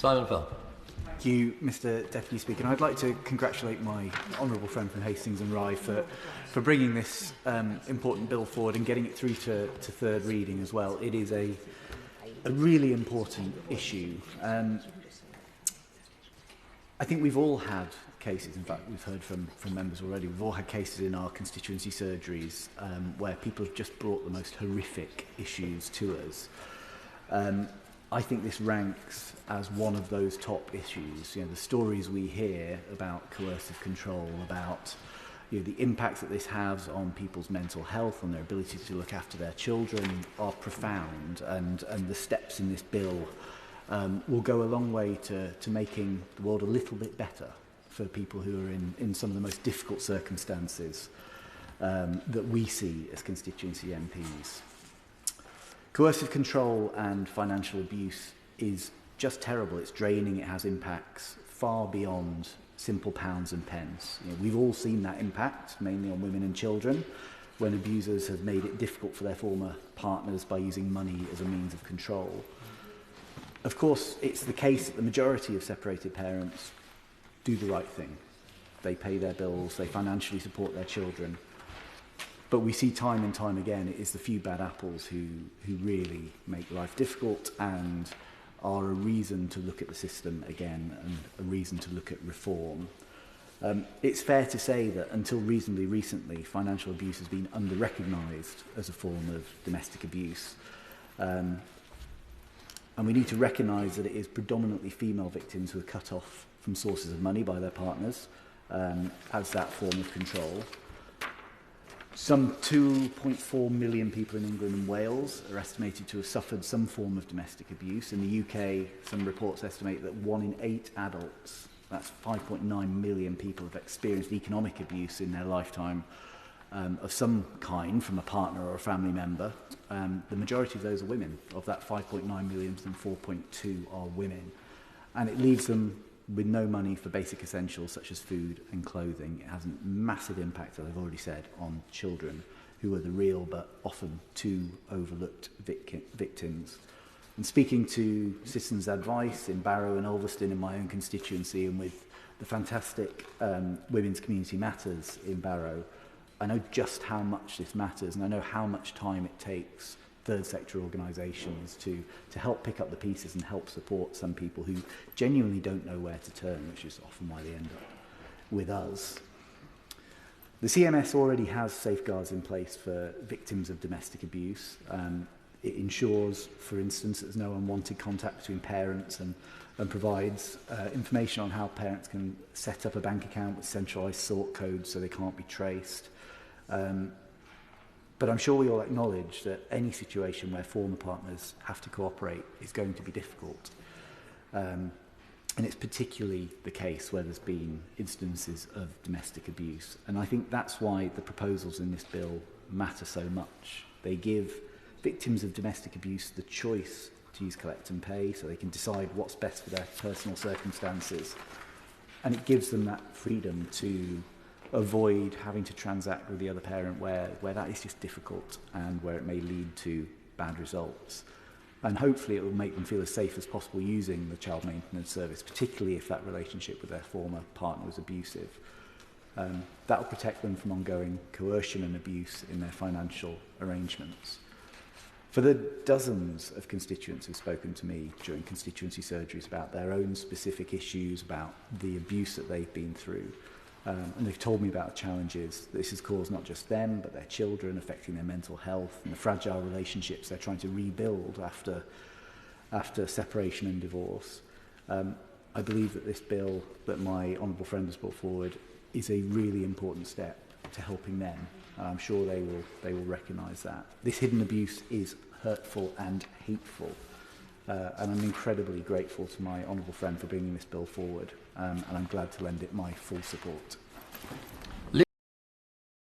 Simon Fell. Thank you, Mr Deputy Speaker. And I'd like to congratulate my honourable friend from Hastings and Rye for bringing this important bill forward and getting it through to third reading as well. It is a really important issue. I think we've all had cases, in fact we've heard from members already, we've all had cases in our constituency surgeries where people have just brought the most horrific issues to us. I think this ranks as one of those top issues. You know, the stories we hear about coercive control, about the impact that this has on people's mental health, on their ability to look after their children, are profound, and the steps in this bill will go a long way to making the world a little bit better for people who are in some of the most difficult circumstances that we see as constituency MPs. Coercive control and financial abuse is just terrible. It's draining. It has impacts far beyond simple pounds and pence. We've all seen that impact, mainly on women and children, when abusers have made it difficult for their former partners by using money as a means of control. Of course, it's the case that the majority of separated parents do the right thing. They pay their bills, they financially support their children. But we see time and time again it is the few bad apples who really make life difficult and are a reason to look at the system again and a reason to look at reform. It's fair to say that until reasonably recently, financial abuse has been under-recognised as a form of domestic abuse. And we need to recognise that it is predominantly female victims who are cut off from sources of money by their partners as that form of control. Some 2.4 million people in England and Wales are estimated to have suffered some form of domestic abuse. In the UK, some reports estimate that 1 in 8 adults, that's 5.9 million people, have experienced economic abuse in their lifetime of some kind from a partner or a family member. The majority of those are women. Of that 5.9 million, some 4.2 are women. And it leaves them with no money for basic essentials such as food and clothing. It has a massive impact, as I've already said, on children who are the real but often too overlooked victims. And speaking to Citizens Advice in Barrow and Ulverston in my own constituency, and with the fantastic Women's Community Matters in Barrow, I know just how much this matters, and I know how much time it takes third sector organisations to help pick up the pieces and help support some people who genuinely don't know where to turn, which is often why they end up with us. The CMS already has safeguards in place for victims of domestic abuse. It ensures, for instance, that there's no unwanted contact between parents and provides information on how parents can set up a bank account with centralised sort codes so they can't be traced. But I'm sure we all acknowledge that any situation where former partners have to cooperate is going to be difficult. And it's particularly the case where there's been instances of domestic abuse. And I think that's why the proposals in this bill matter so much. They give victims of domestic abuse the choice to use collect and pay, so they can decide what's best for their personal circumstances. And it gives them that freedom to avoid having to transact with the other parent where that is just difficult and where it may lead to bad results. And hopefully it will make them feel as safe as possible using the child maintenance service, particularly if that relationship with their former partner was abusive. That will protect them from ongoing coercion and abuse in their financial arrangements. For the dozens of constituents who've spoken to me during constituency surgeries about their own specific issues, about the abuse that they've been through, and they've told me about the challenges this has caused not just them, but their children, affecting their mental health and the fragile relationships they're trying to rebuild after separation and divorce. I believe that this bill that my honourable friend has brought forward is a really important step to helping them. And I'm sure they will recognise that. This hidden abuse is hurtful and hateful. And I'm incredibly grateful to my honourable friend for bringing this bill forward, and I'm glad to lend it my full support.